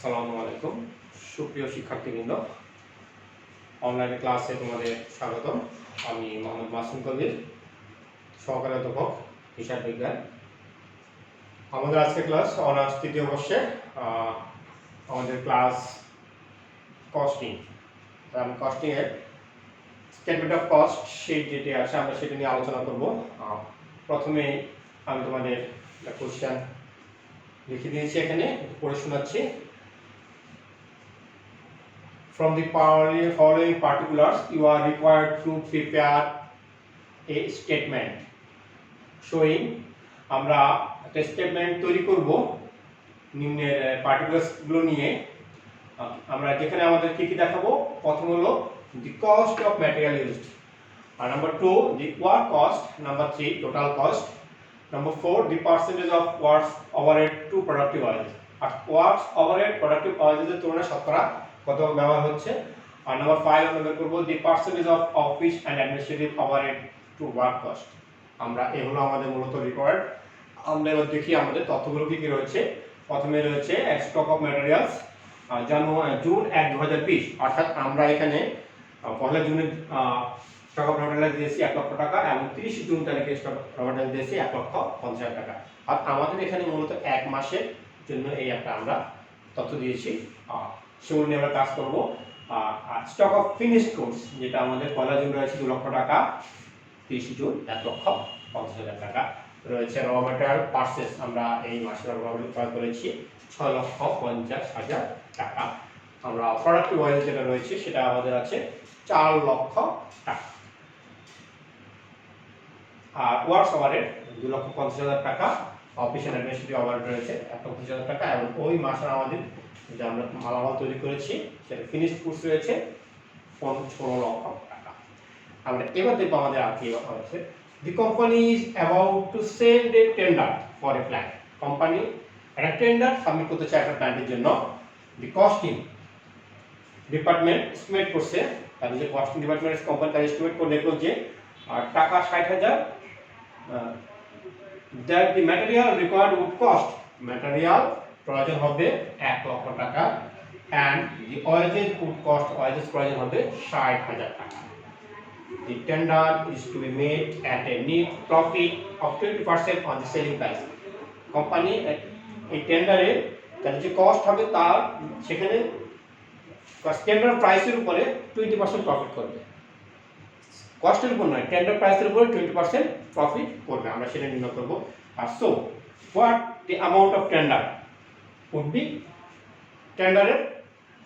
আসসালামু আলাইকুম সুপ্রিয় শিক্ষার্থীবৃন্দ, অনলাইন ক্লাসে তোমাদের স্বাগতম। আমি মোহাম্মদ মাসুম কবির, সহকারী অধ্যাপক হিসাব বিজ্ঞান। আমাদের আজকে ক্লাস অনার্স তৃতীয় বর্ষে আমাদের ক্লাস কস্টিং। আমি কস্টিংয়ের স্টেটমেন্ট অফ কস্ট শিট যেটি আছে আমরা সেটা নিয়ে আলোচনা করব। প্রথমে আমি তোমাদের একটা কোশ্চেন লিখে দিয়েছি, এখানে পড়ে শোনাচ্ছি। From the following particulars, you are required to prepare a statement showing আমরা একটা স্টেটমেন্ট তৈরি করব নিম্নের পার্টিকুলার্স গুলো নিয়ে। আমরা যেখানে আমাদের কি কি দেখাবো, প্রথম হলো the cost of material used, আর number 2 the work cost, number 3 total cost, number 4 the percentage of works overhead to productive hours, আর works overhead productive hours এর তুলনায় শতকরা কত ব্যবহার হচ্ছে। আর নাম্বার 5 আমরা বের করব the percentage of office and administrative overhead to work cost। আমরা এগুলো আমাদের মূলত রিকোয়ার্ড। আমরা এবার দেখি আমাদের তথ্যগুলো কি কি রয়েছে। প্রথমে রয়েছে স্টক অফ ম্যাটেরিয়ালস জুন 1, 2020, অর্থাৎ আমরা এখানে পহেলা জুনে স্টক অফ ম্যাটেরিয়ালস দিয়েছি 1 লক্ষ টাকা এবং 30 জুন তারিখে স্টক অফ ম্যাটেরিয়ালস দিয়েছি 1,50,000 টাকা। আর আমাদের এখানে মূলত এক মাসের জন্য এই একটা আমরা তথ্য দিয়েছি, সেগুলো নিয়ে আমরা কাজ করব। স্টক অফ ফিনিশড গুডস যেটা আমাদের পহেলা জুন রয়েছে 2 লক্ষ টাকা, 30 জুন 1,50,000 টাকা রয়েছে। র ম্যাটেরিয়াল পারচেজ আমরা এই মাসে র ম্যাটেরিয়াল ক্রয় করেছি 6,50,000 টাকা। আমরা প্রোডাক্টিভ ওয়ারেজ যেটা রয়েছে সেটা আমাদের আছে 4 লক্ষ টাকা। আর ওয়ার্কস ওভারহেড 2,50,000 টাকা, অফিস এন্ড অ্যাডমিনিস্ট্রেটিভ ওভারহেড রয়েছে 1,50,000 টাকা, এবং ওই মাসে আমাদের যে আমরা মালামাল তৈরি করেছি সেটা ফিনিশড গুডস রয়েছে 16 লক্ষ টাকা। আমরা এবার দেখব আমাদের আর কি হচ্ছে। The company is about to send a tender for a plant. Company একটা টেন্ডার সাবমিট করতে চায় একটা প্ল্যান্টের জন্য। The costing ডিপার্টমেন্ট এস্টিমেট করছে, তার যে কস্টিং ডিপার্টমেন্ট কোম্পানি তার এস্টিমেট করে দেখলো যে টাকা 60,000 that the material required would cost, material প্রয়োজন হবে 1 লক্ষ টাকা, and the wages would cost, wages প্রয়োজন হবে 60,000 টাকা। The tender is to be made at a net profit of 20% on the selling price. Company এই টেন্ডারে তার যে কস্ট হবে তার সেখানে টেন্ডার প্রাইসের উপরে 20% প্রফিট করবে, কস্টের উপর নয়, টেন্ডার প্রাইসের উপরে 20% প্রফিট করবে, আমরা সেটা নির্ণয় করব। আর so what the amount of tender would be, টেন্ডারের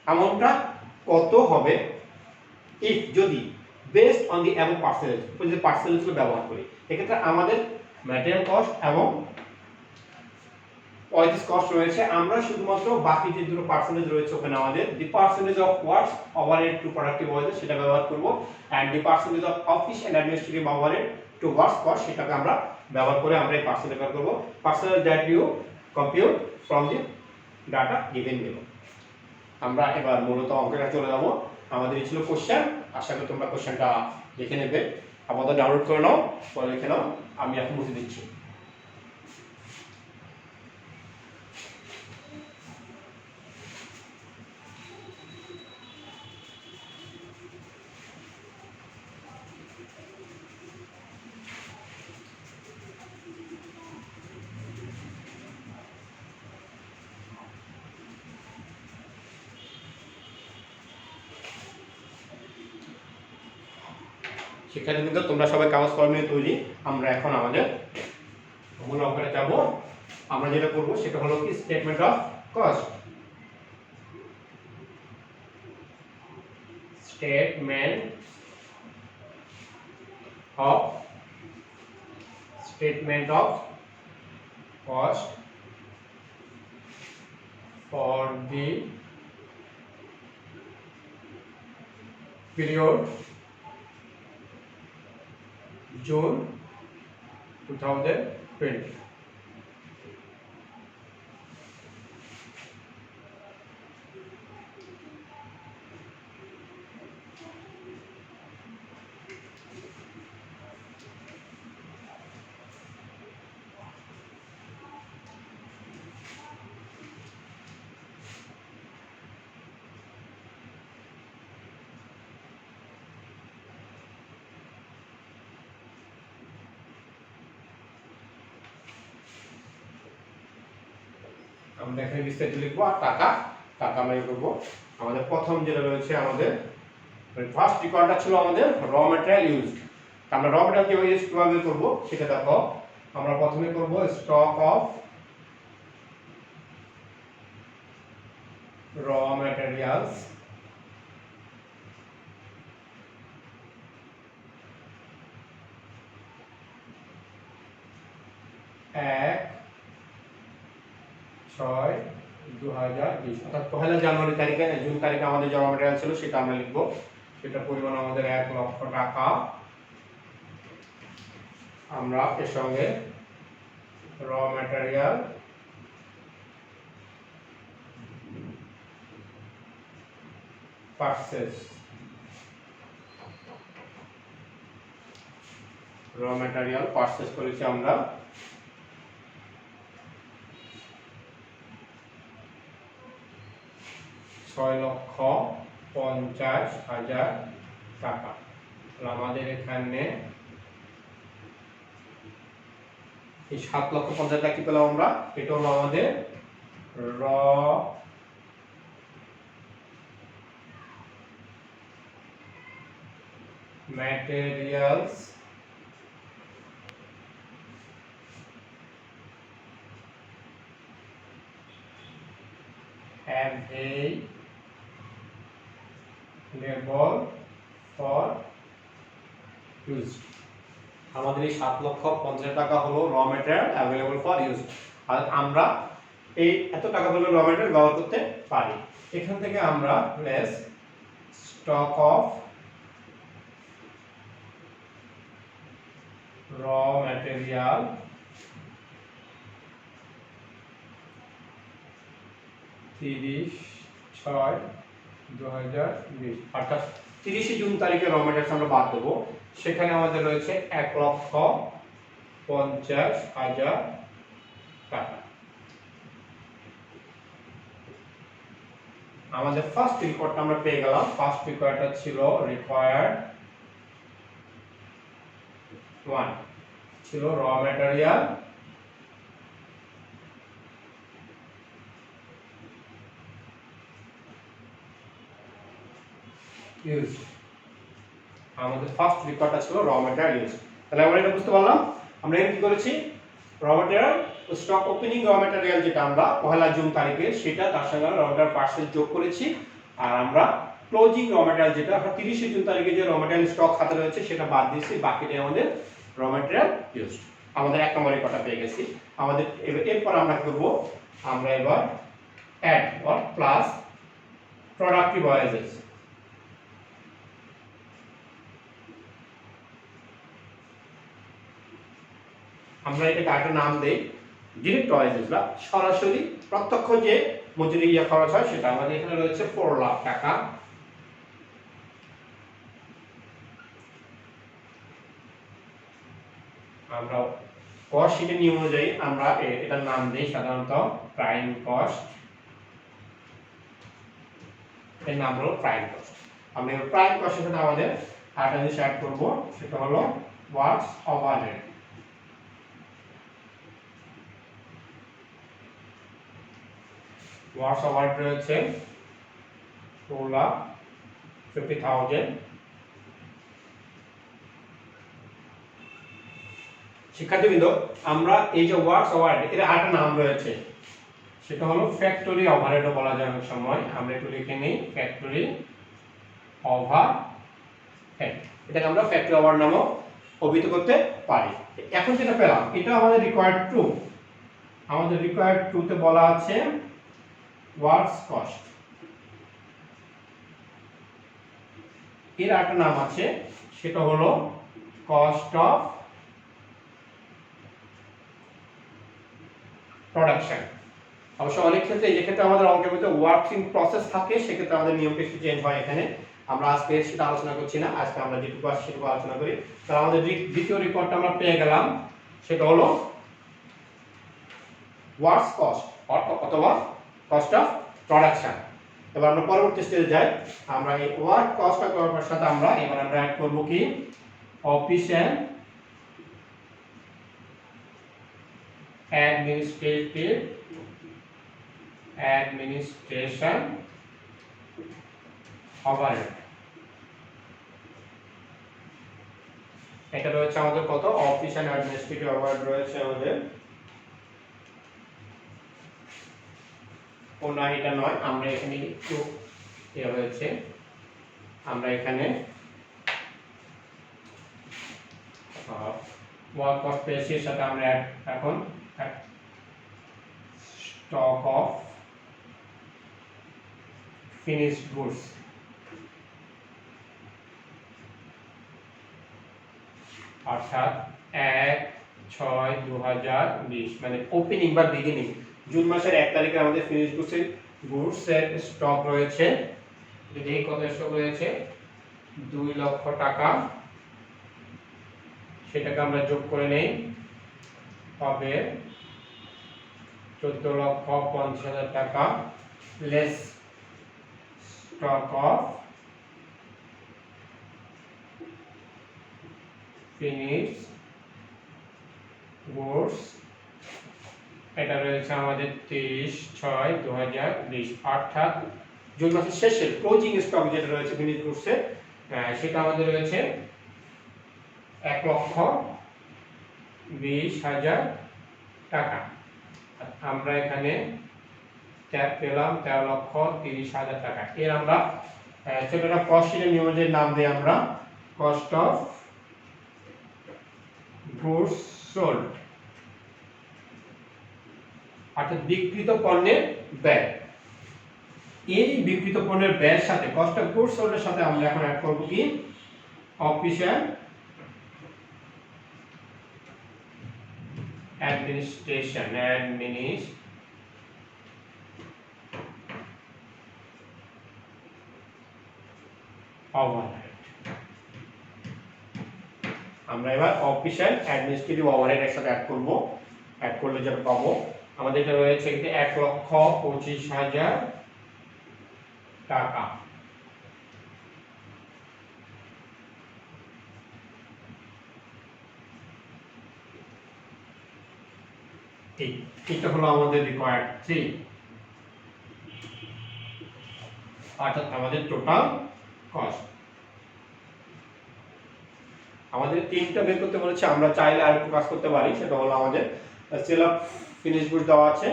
অ্যামাউন্টটা কত হবে ইফ যদি based on the above percentage, ওই যে পার্সেন্টেজগুলো ব্যবহার করি। এক্ষেত্রে আমাদের ম্যাটেরিয়াল কস্ট এবং ওয়ারেজ কস্ট রয়েছে, আমরা শুধুমাত্র বাকি যে দুটো পার্সেন্টেজ রয়েছে ওখানে আমাদের the percentage of works overhead to productive wages সেটা ব্যবহার করব, and the percentage of office and administrative overhead to works cost সেটাকে আমরা ব্যবহার করে আমরা এই পার্সেন্টেজ ব্যবহার করব। Percentage that you compute from the data given below. আমরা এবার মূলত অঙ্কটা চলে যাব। আমাদের এই ছিল কোশ্চেন, আশা করি তোমরা কোশ্চেনটা দেখে নেবে, আপাতত ডাউনলোড করে নাও, পরে লিখে নাও। আমি এখন মুছে দিচ্ছি। শিক্ষার্থীবৃন্দ, তোমরা সবাই কাগজ কলম নিয়ে তৈরি। আমরা এখন আমাদের মূল অঙ্কটা যাব। আমরা যেটা করব সেটা হলো কি statement of cost. Statement of cost for the period June 2020। আমরা এখানে বিস্তারিত লিখবো আর টাকা টাকা আমরা করব আমাদের প্রথম যেটা রয়েছে আমাদের ফার্স্ট রিকোয়ারটা ছিল আমাদের র ম্যাটেরিয়াল ইউজ আমরা র ম্যাটেরিয়াল কিভাবে করব সেটা দেখো আমরা প্রথমে করব স্টক অফ র ম্যাটেরিয়ালস এক 6/2020 অর্থাৎ 1 জানুয়ারি তারিখে জুন তারিখে আমাদের যে র ম্যাটেরিয়াল ছিল সেটা আমরা লিখব সেটা পরিমাণ আমাদের 1,00,000 টাকা আমরা এর সঙ্গে র ম্যাটেরিয়াল পারচেজ করেছি আমরা 6,50,000 টাকা আমাদের এখানে এই 7,50,000 টাকা কি পেলাম আমরা এটা হলো আমাদের র ম্যাটেরিয়ালস available for use আমাদের এই 7,50,000 টাকা হলো raw material available for use আর আমরা এই এত টাকা হলো র ম্যাটেরিয়াল ব্যবহার করতে পারি এখান থেকে আমরা লেস স্টক অফ র ম্যাটেরিয়াল তিরিশ 6/2020 অর্থাৎ 30 জুন তারিখে র ম্যাটেরিয়ালস আমরা বাদ দেবো সেখানে আমাদের রয়েছে 1,50,000 টাকা আমাদের ফার্স্ট রিকোয়ারটা আমরা পেয়ে গেলাম ফার্স্ট রিকোয়ারটা ছিল রিকোয়ার্ড 1 ছিল র ম্যাটেরিয়াল ইউজ আমাদের ফার্স্ট রিকোয়ারটা ছিল র ম্যাটেরিয়াল ইউজ তাহলে আমরা এটা বুঝতে পারলাম আমরা এর কি করেছি র ম্যাটেরিয়াল স্টক ওপেনিং র ম্যাটেরিয়াল যেটা আমরা 1 জুন তারিখে সেটা তার সঙ্গে র ম্যাটেরিয়াল পার্সেল যোগ করেছি আর আমরা ক্লোজিং র ম্যাটেরিয়াল যেটা 30 জুন তারিখে যে র ম্যাটেরিয়াল স্টক খাতে রয়েছে সেটা বাদ দিয়েছি বাকিটা আমাদের র ম্যাটেরিয়াল ইউজ আমাদের এক নম্বর রিকোয়ারটা পেয়ে গেছি আমাদের এরপর আমরা করব আমরা এবার অ্যাড অর প্লাস প্রোডাক্টিভ ওয়ারেজেস আমরা এটাকে একটা নাম দেই ডিরেক্ট ওয়ারেজেস বা সরাসরি প্রত্যক্ষ যে মজুরি খরচ হয় সেটা আমাদের এখানে রয়েছে 4 লাখ টাকা আমরা কস্ট শিটের নিয়ম অনুযায়ী আমরা এটার নাম দেই সাধারণত প্রাইম কস্ট এর নাম হলো প্রাইম কস্ট আমরা এই প্রাইম কস্টের সাথে আমাদের আরেকটা জিনিস অ্যাড করব সেটা হলো ওয়ার্কস ওভারহেড ওয়ার্কস ওভারহেড রয়েছে 4,50,000 শিক্ষার্থীবৃন্দ আমরা এই যে ওয়ার্কস ওভারহেড এর আরেকটা নাম রয়েছে সেটা হলো ফ্যাক্টরি ওভারহেডও বলা যায় অনেক সময় আমরা একটু লিখে নিই ফ্যাক্টরি ওভারহেড এটাকে আমরা ফ্যাক্টরি ওভারহেড নামও অভিহিত করতে পারি এখন যেটা পেলাম এটা আমাদের রিকোয়ার্ড 2 আমাদের রিকোয়ার্ড 2 তে বলা আছে ওয়ার্কস কস্ট এর একটা নাম আছে সেটা হলো কস্ট অফ প্রোডাকশন অবশ্য অনেক ক্ষেত্রে এই ক্ষেত্রে আমাদের অঙ্কের মধ্যে ওয়ার্কস ইন প্রসেস থাকে সেক্ষেত্রে আমাদের নিয়মটা একটু চেঞ্জ হয় এখানে আমরা আজকে সেটা আলোচনা করছি না আজকে আমরা যেটুকু আছে সেটুকু আলোচনা করি তাহলে আমাদের দ্বিতীয় রিপোর্টটা আমরা পেয়ে গেলাম সেটা হলো ওয়ার্কস কস্ট অথবা কস্ট অফ প্রোডাকশন এবার আমরা পরবর্তী স্টেজে যাই আমরা এই ওয়ার্ক কস্ট করার সাথে আমরা এবার আমরা অ্যাড করব কি office and administrative administration overhead. এটা রয়েছে আমাদের কত, অফিস এন্ড অ্যাডমিনিস্ট্রেটিভ ওভারহেড রয়েছে আমাদের, ও না এটা নয়, আমরা এখানে একটু হয়েছে, আমরা এখানে ওয়ার্ক কস্ট পেয়েছি, এর সাথে আমরা এখন স্টক অফ ফিনিশড গুডস, অর্থাৎ 1/6/2020 মানে ওপেনিং বা বিগিনিং, জুন মাসের 1 তারিখে আমাদের ফিনিশড গুডসের স্টক রয়েছে, যদি কত স্টক রয়েছে 2 লক্ষ টাকা, সেটাকে আমরা যোগ করে নেই, হবে 14,50,000 টাকা less stock of finished goods, এটা রয়েছে আমাদের 30/6/2020, অর্থাৎ জুন মাসের শেষের ক্লোজিং স্টক যেটা রয়েছে ফিনিশড গুডসের, সেটা আমাদের রয়েছে 1,20,000 টাকা। আমরা এখানে ট্যাগ পেলাম 13,30,000 টাকা। এর আমরা ছোটটা কস্ট শিটের নিয়মের নাম দিই আমরা কস্ট অফ গুডস সোল্ড, অর্থাৎ বিক্রিত পণ্যের ব্যয়। এই বিক্রিত পণ্যের ব্যয়ের সাথে কস্ট অফ গুডস সোল্ডের সাথে আমরা এখন অ্যাড করব কি অফিসিয়াল অ্যাডমিনিস্ট্রেশন ওভারহেড। আমরা এবার অফিসিয়াল অ্যাডমিনিস্ট্রেটিভ ওভারহেড এর সাথে অ্যাড করব, অ্যাড করলে যেটা পাবো আমাদের এটা রয়েছে 1,25,000 টাকা। এটা হলো আমাদের রিকোয়ার্ড 3, অর্থাৎ আমাদের টোটাল কস্ট। আমাদের তিনটা বের করতে বলেছে, আমরা চাইলে আর একটু কাজ করতে পারি, সেটা হলো আমাদের সেল অফ ফিনিশ গুডস দেওয়া আছে,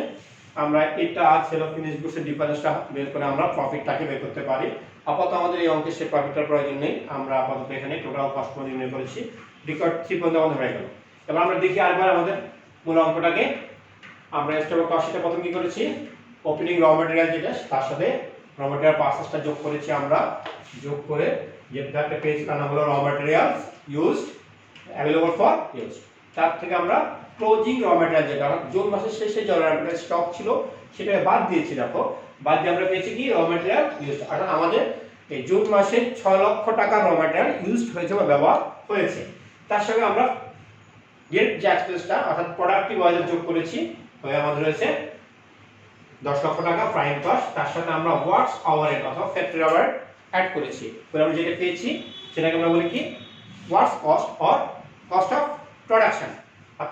আমরা এটা আর সেল অফ ফিনিশ গুডস এর ডিফারেন্সটা বের করে আমরা প্রফিটটাকে বের করতে পারি। আপাতত আমাদের এই অঙ্কে সে প্রফিটের প্রয়োজন নেই, আমরা আপাতত এখানে টোটাল কস্ট নির্ণয় করেছি, রিকোয়ার্ড 3 পর্যন্ত আমাদের হয়ে গেল। এবার আমরা দেখি আরেকবার আমাদের মূল অঙ্কটাকে। আমরা স্টক অফ কস্টটা প্রথম কি করেছি, ওপেনিং র ম্যাটেরিয়াল যেটা তার সাথে র ম্যাটেরিয়াল পারচেসটা যোগ করেছি, আমরা যোগ করে যেটা একটা পেজ কানা হলো র materials used available for use, তার থেকে আমরা ক্লোজিং র ম্যাটেরিয়াল যেটা জুন মাসের শেষে যে র ম্যাটেরিয়াল স্টক ছিল সেটাকে বাদ দিয়েছি, দেখো বাদ দিয়ে আমরা পেয়েছি কি র ম্যাটেরিয়াল ইউজড, অর্থাৎ আমাদের এই জুন মাসে 6 লক্ষ টাকা র ম্যাটেরিয়াল ইউজড হয়েছে বা ব্যবহার হয়েছে। তার সঙ্গে আমরা গেট যে এক্সপেন্সটা অর্থাৎ প্রোডাক্টিভ ওয়াইজ যোগ করেছি, হয়ে আমাদের রয়েছে 10 লক্ষ টাকা প্রাইম কস্ট, তার সাথে আমরা ওয়ার্কস আওয়ারের অথবা ফ্যাক্টরি আওয়ার অ্যাড করেছি, তাহলে আমরা যেটা পেয়েছি সেটাকে আমরা বলি কি works cost or cost of production.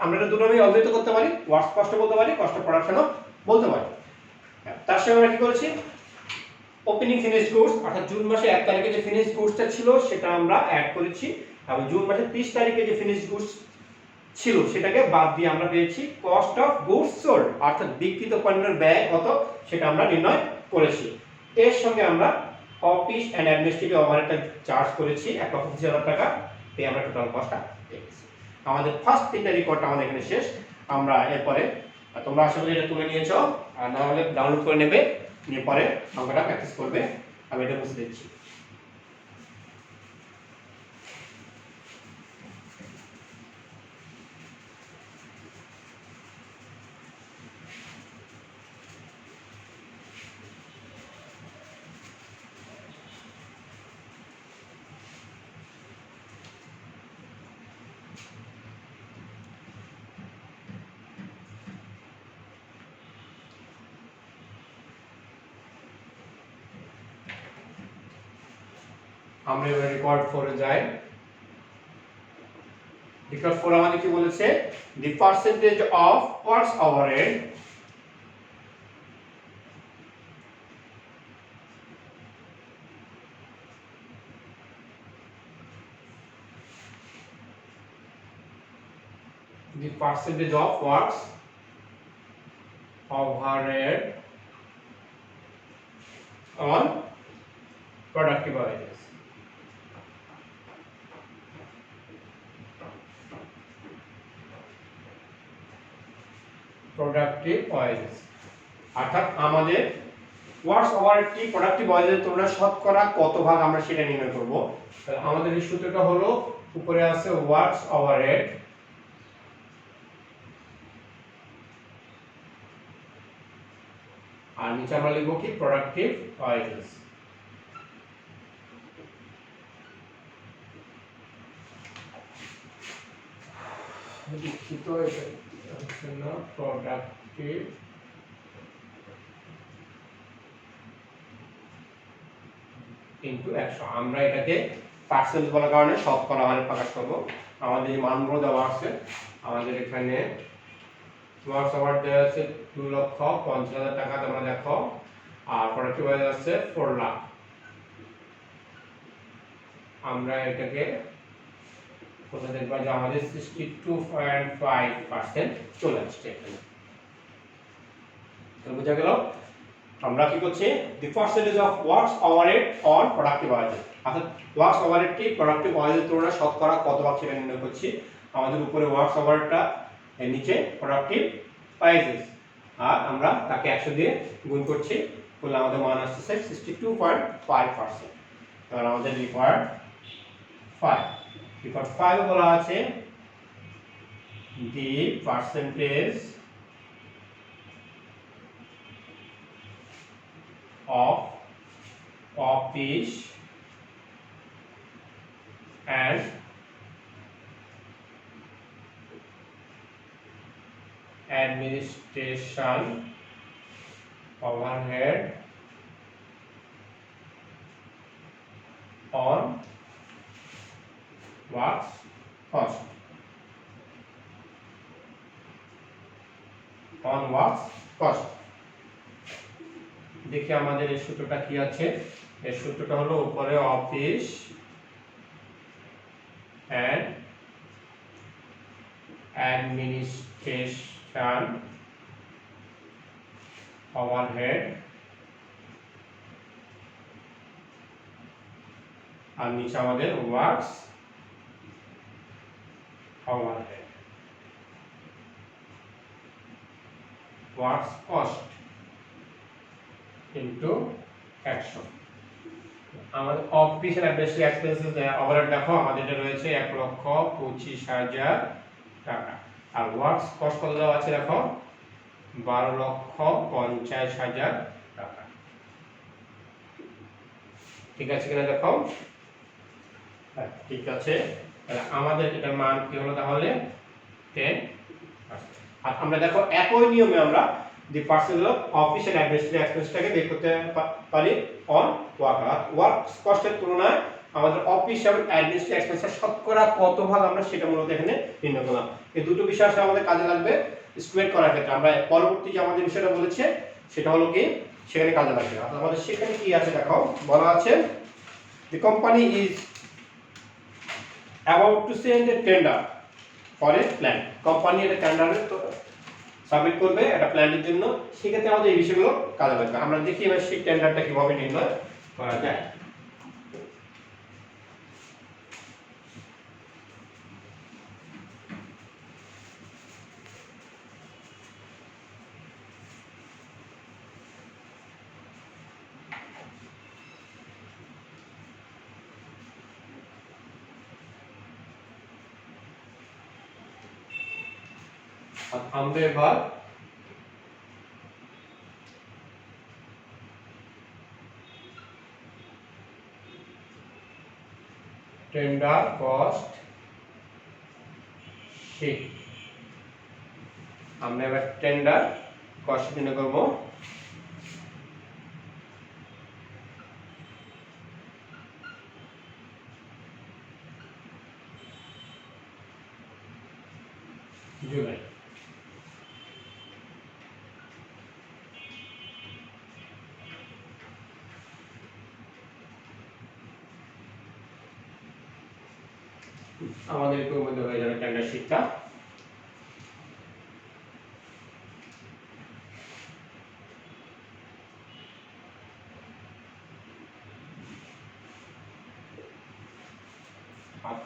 আমরা এটা দুটোই অবহিত করতে পারি, ওয়ার্কস কস্ট বলতে পারি, কস্ট অফ প্রোডাকশনও বলতে পারি। তার সঙ্গে আমরা কি করেছি ওপেনিং ফিনিশড গুডস, অর্থাৎ জুন মাসে 1 তারিখে যে ফিনিশড গুডসটা ছিল সেটা আমরা অ্যাড করেছি, এবং জুন মাসের 30 তারিখে যে ফিনিশড গুডস ছিল সেটাকে বাদ দিয়ে আমরা পেয়েছি কস্ট অফ গুডস সোল্ড, অর্থাৎ বিক্রিত পণ্যের ব্যয় কত সেটা আমরা নির্ণয় করেছি। এর সঙ্গে আমরা অফিস এন্ড অ্যাডমিনিস্ট্রেটিভ ওভারহেডটা চার্জ করেছি 1,25,000 টাকা, এই আমরা টোটাল কস্টটা পেয়েছি। আমাদের ফার্স্ট তিনটা রিপোর্ট আমাদের এখানে শেষ। আমরা এরপরে তোমরা আশা করি এটা তুলে নিয়েছো, আর না হলে ডাউনলোড করে নেবে, নিয়ে পরে অঙ্কটা প্র্যাকটিস করবে। আমি এটা বুঝতে দিচ্ছি। আমরা এবার রেকর্ড 4 এ যাই। রেকর্ড 4 আমাদের কি বলেছে, the percentage of works overhead the percentage of works overhead on productive wages. Productive wages অর্থাৎ আমাদের ওয়ার্কস ওভারহেডটি প্রোডাক্টিভ ওয়াইজের তুলনায় শতকরা কত ভাগ আমরা সেটা নির্ণয় করব। তাহলে আমাদের এই সূত্রটা হলো উপরে আছে ওয়ার্কস ওভারহেড আর নিচে আমরা লিখব কি প্রোডাক্টিভ ওয়াইজেস। লিখিত এটা প্রোডাক্টিভ ইনটু 100 আমরা এটাকে পার্সেন্ট বলার কারণে শতকরা হারে প্রকাশ করব। আমাদের এই মানগুলো দেওয়া আছে, আমাদের এখানে ওয়ার্কস ওভার দেওয়া আছে 2,50,000 টাকা তোমরা দেখো, আর প্রোডাক্টিভ ওয়াইজ আছে 4 লাখ। আমরা এটাকে কোথায় দেখব যে আমাদের 62.5% চলে আসছে এখানে। তো বুঝা গেল আমরা কি করছি the percentage of works overhead on productive wages, অর্থাৎ ওয়ার্কস ওভারহেডটি প্রোডাক্টিভ ওয়াইজের তুলনায় শতকরা কত ভাগ সেটা নির্ণয় করছি। আমাদের উপরে ওয়ার্কস ওভারহেডটা এর নিচে প্রোডাক্টিভ ওয়াইজেস, আর আমরা তাকে 100 দিয়ে গুণ করছি, করলে আমাদের মান আসছে 62.5%। তাহলে আমাদের রিকোয়ার্ড 5 বলা আছে the percentage of office and administration overhead on works cost দেখি আমাদের এই সূত্রটা কি আছে। এই সূত্রটা হলো উপরে অফিস এন্ড অ্যাডমিনিস্ট্রেশন ওভারহেড আর নিচে আমাদের works overhead works cost into 100। আমাদের office and administrative expenses overhead দেখো আমাদের এটা রয়েছে 1,25,000 টাকা, আর ওয়ার্কস কস্ট কত দেওয়া আছে দেখো 12,50,000 টাকা। ঠিক আছে কিনা দেখো, ঠিক আছে। তাহলে আমাদের এটার মান কি হলো তাহলে 10। আর আমরা দেখো একই নিয়মে আমরা the percentage of office and administrative এক্সপেন্সটাকে বের করতে পারি অন ওয়ার্ক। ওয়ার্কস কস্টের তুলনায় আমাদের অফিস এবং অ্যাডমিনিস্ট্রেটিভ এক্সপেন্সের শতকরা কত ভাগ আমরা সেটা মূলত এখানে নির্ণয় করলাম। এই দুটো বিষয় আসলে আমাদের কাজে লাগবে স্টুডেন্ট করার ক্ষেত্রে। আমরা পরবর্তী যে আমাদের বিষয়টা বলেছে সেটা হলো কি সেখানে কাজে লাগবে। আমাদের সেখানে কি আছে দেখো, বলা আছে the company is about to send a tender for a plan। Company একটা টেন্ডার সাবমিট করবে একটা প্ল্যানের জন্য, সেক্ষেত্রে আমাদের এই বিষয়গুলো কাজে লাগবে। আমরা দেখি এবার সেই টেন্ডারটা কিভাবে নির্ণয় করা যায়। আমরা এবার টেন্ডার কস্ট শীট, আমরা এবার টেন্ডার কস্ট নির্ণয় করব। জুলাই আমাদের একটু মধ্যে হয়ে যাবে টেন্ডার শীটটা।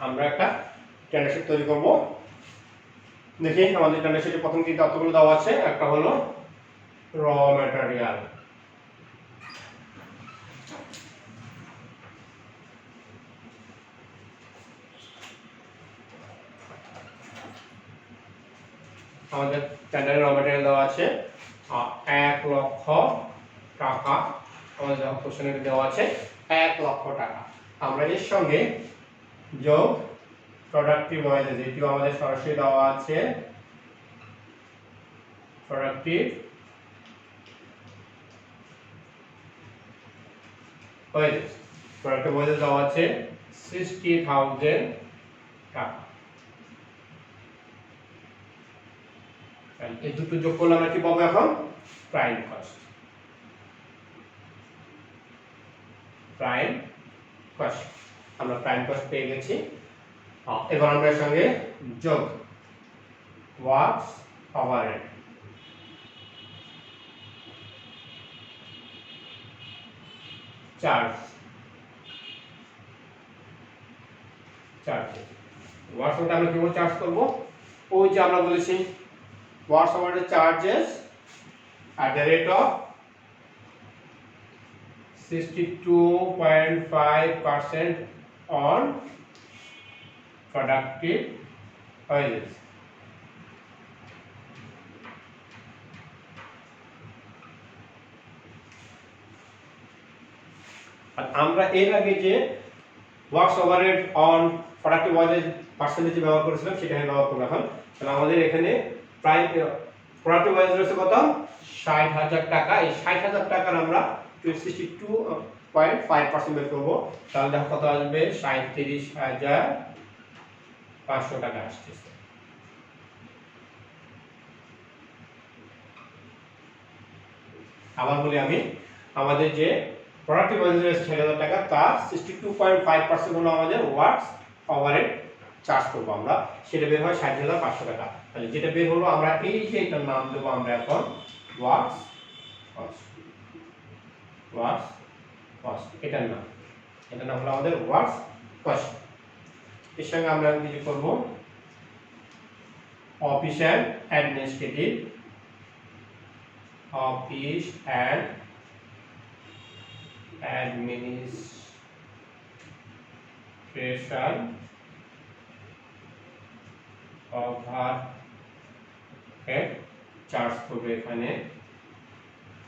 আমরা একটা টেন্ডার শিট তৈরি করব। দেখি আমাদের টেন্ডার শিটে প্রথম তিনটা তথ্যগুলো দেওয়া আছে। একটা হলো র ম্যাটেরিয়াল, আমাদের টেন্ডারে র ম্যাটেরিয়াল দেওয়া আছে 1 লক্ষ টাকা। আমাদের কোশ্চেনে দেওয়া আছে 1 লক্ষ টাকা। আমরা এর সঙ্গে যোগ প্রোডাক্টিভ ওয়েজেস, এটিও আমাদের সরাসরি দেওয়া আছে প্রোডাক্টিভ ওয়েজেস। প্রোডাক্টিভ ওয়েজেস দেওয়া আছে 60,000 টাকা। এই দুটো যোগ করলে আমরা কি পাবো এখন? Prime cost. প্রাইম কস্ট, আমরা প্রাইম কস্ট পেয়ে গেছি। এবার আমরা এর সঙ্গে যোগ works overhead, charge works overhead আমরা কিভাবে চার্জ করব? ওই যে আমরা বলেছি works overhead charges at the rate of 62.5% on productive wages. আর আমরা এর আগে যে works overhead on productive wages percentage ব্যবহার করেছিলাম সেটা ব্যবহার করব এখন। তাহলে আমাদের এখানে প্রাইম প্রোডাক্টিভ ওয়েজেস রয়েছে কত? 60,000 টাকা। এই 60,000 টাকার আমরা 62.5% বের করব। তাহলে দেখো কত আসবে? 37,500 টাকা আসছে। আবার বলি আমি, আমাদের যে প্রোডাক্টিভ ওয়েজেস রয়েছে 60,000 টাকা, তার 62.5% হলো আমাদের ওয়ার্কস ওভারহেড চার্জ করব আমরা, সেটা বের হয় 60,500 টাকা। তাহলে যেটা বের হলো আমরা এইটার নাম দেব আমরা এখন ওয়ার্কস কস্ট। এটার নাম হলো আমাদের ওয়ার্কস কস্ট। এর সঙ্গে আমরা কিছু করব office and administrative, office and administration overhead charge করবে এখানে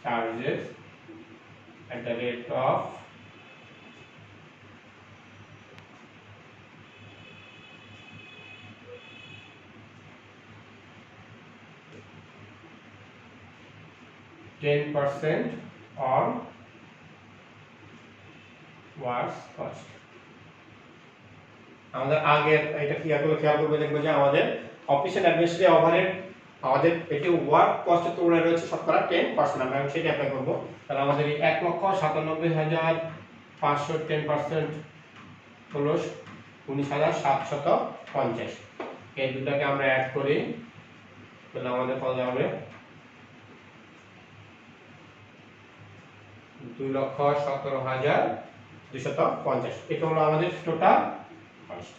charges at the rate of 10% on works cost। আমাদের আগের এটা খেয়াল করবে, দেখবে যে আমাদের অফিস এন্ড অ্যাডমিনিস্ট্রেটিভ ওভারহেড আমাদের এটি ওয়ার্ক কস্টের তুলনায় রয়েছে শতকরা 10%। আমরা সেটা অ্যাপ্লাই করব। তাহলে আমাদের এই 1,97,500 10% হলো 19,750। এই দুটাকে আমরা অ্যাড করি, তাহলে আমাদের কত হবে? 2,17,250। এটা হলো আমাদের টোটাল কস্ট।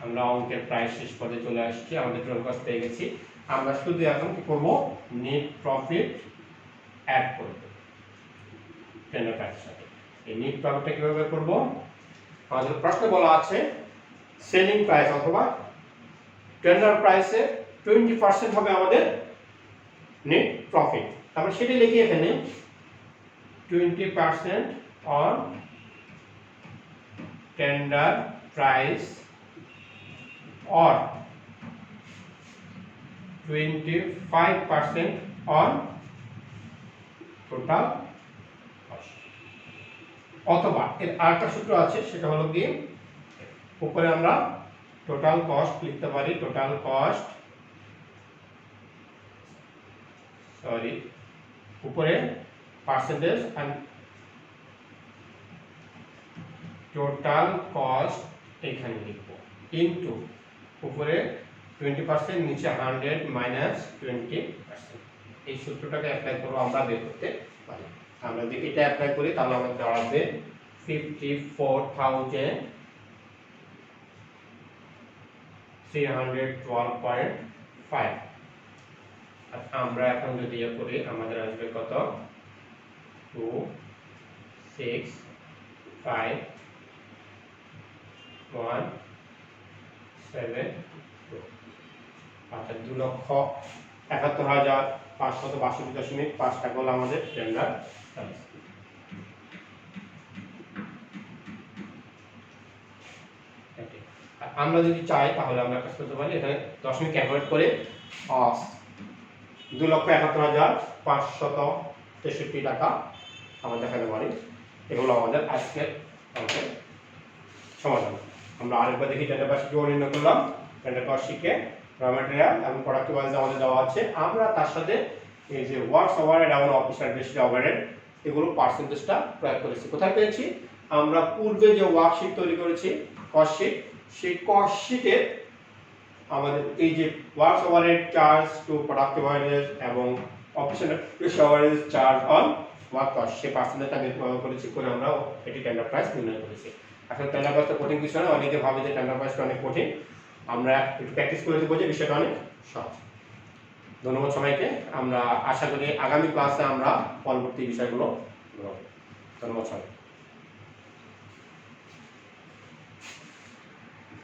আমরা অঙ্কের প্রায় শেষ পর্যায়ে চলে আসছি, আমাদের টোটাল কস্ট পেয়ে গেছি। আমরা শুধু এখন কি করব? নেট প্রফিট অ্যাড করব টেন্ডার প্রাইসের সাথে। এই নেট প্রফিটটা কিভাবে বের করব? আমাদের প্রশ্নে বলা আছে সেলিং প্রাইস অথবা টেন্ডার প্রাইসে 20% হবে আমাদের নেট প্রফিট। আমরা সেটা লিখি এখানে 20% on tender price or 25% on total cost। অথবা এর আরেকটা সূত্র আছে, সেটা হলো কি উপরে আমরা টোটাল কস্ট লিখতে পারি, টোটাল কস্ট উপরে পার্সেন্টেজ এন্ড টোটাল কস্ট এখানে লিখব ইনটু উপরে 20%, নিচে 100 মাইনাস 20%। এই সূত্রটাকে অ্যাপ্লাই করব, আমরা বের করতে পারি। আমরা যদি এটা অ্যাপ্লাই করি তাহলে আমাদের দাঁড়াবে 54,000 312.5। আমরা এখন যদি ইয়ে করি আমাদের আসবে কত 2 6 5 1 7 2। আচ্ছা 2,71,562.5 টাকা হলো আমাদের টেন্ডার প্রাইস। আমরা যদি চাই তাহলে আমরা কাজ করতে পারি, এখানে দশমিক অ্যাভয়েড করে 2,71,563 টাকা আমরা দেখাতে পারি। এগুলো আমাদের আজকের আমাদের সমাধান। আমরা আরেকবার দেখি টেন্ডার প্রাইস কিভাবে নির্ণয় করলাম। টেন্ডার প্রাইস শিখে র ম্যাটেরিয়াল এবং প্রোডাক্ট ওয়াইজ আমাদের দেওয়া আছে, আমরা তার সাথে এই যে ওয়ার্কস ওভারহেড এবং অফিস অ্যাডমিনিস্ট্রেটিভ ওভারহেড এগুলো পার্সেন্টেজটা প্রয়োগ করেছি। কোথায় পেয়েছি? আমরা পূর্বে যে ওয়ার্কশিট তৈরি করেছি কস্ট শিট, সেই কস্ট শিটের আমাদের এই যে works overhead charge to product overhead এবং office administrative overhead charge on work cost, সেই পার্সেন্টেজটা ব্যবহার করেছি করে আমরা এটি টেন্ডার প্রাইস নির্ণয় করেছি। এখন টেন্ডার প্রাইসটা কঠিন কিছু না, অনেকে ভাবে যে টেন্ডার প্রাইসটা অনেক কঠিন, আমরা একটু প্র্যাকটিস করে দেবো যে বিষয়টা অনেক সহজ। ধন্যবাদ সবাইকে। আমরা আশা করি আগামী ক্লাসে আমরা পরবর্তী বিষয়গুলো ধন্যবাদ সবাই।